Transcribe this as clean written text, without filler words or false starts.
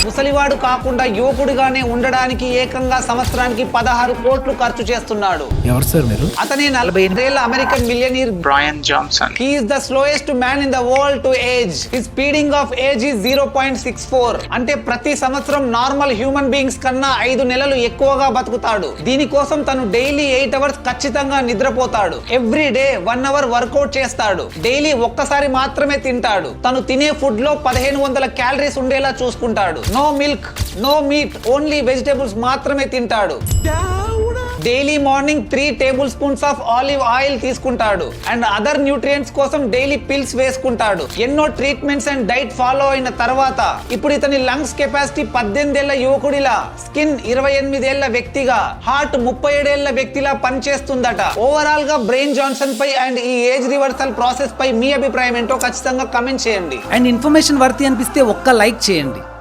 ముసలివాడు కాకుండా యువకుడిగానే ఉండడానికి ఏకంగా సంవత్సరానికి 16 కోట్లు ఖర్చు చేస్తున్నాడు. ఎవరు సార్ మీరు? అతనే 48 ఏళ్ల American millionaire Brian Johnson. He is the slowest man in the world to age. His speeding of age is 0.64. అంటే ప్రతి సంవత్సరం నార్మల్ హ్యూమన్ బీయింగ్స్ కన్నా 5 నెలలు ఎక్కువగా బతుకుతాడు. దీనికోసం తను డైలీ 8 అవర్స్ ఖచ్చితంగా నిద్రపోతాడు. ఎవ్రీ డే 1 అవర్ వర్కౌట్ చేస్తాడు. డైలీ ఒక్కసారి మాత్రమే తింటాడు. తను తినే ఫుడ్ లో 1500 క్యాలరీస్ ఉండేలా చూసుకుంటాడు. No milk, no meat, only vegetables మాత్రమే తింటాడు. Daily morning 3 tablespoons of olive oil తీసుకుంటాడు. అండ్ అదర్ న్యూట్రియంట్స్ కోసం డైలీ పిల్స్ వేసుకుంటాడు. ఎన్నో ట్రీట్మెంట్స్ అండ్ డైట్ ఫాలో అయిన తర్వాత ఇప్పుడు ఇతని లంగ్స్ కెపాసిటీ 18 ఏళ్ల యువకుడిలా, స్కిన్ 28 ఏళ్ల వ్యక్తిగా, హార్ట్ 37 ఏళ్ల వ్యక్తిలా పనిచేస్తుందట. ఓవరాల్ గా బ్రెయిన్ జాన్సన్ పై అండ్ ఈ ఏజ్ రివర్సల్ ప్రాసెస్ పై మీ అభిప్రాయం ఏంటో ఖచ్చితంగా కమెంట్ చేయండి. అండ్ ఇన్ఫర్మేషన్ వర్తి అనిపిస్తే ఒక్క లైక్ చేయండి.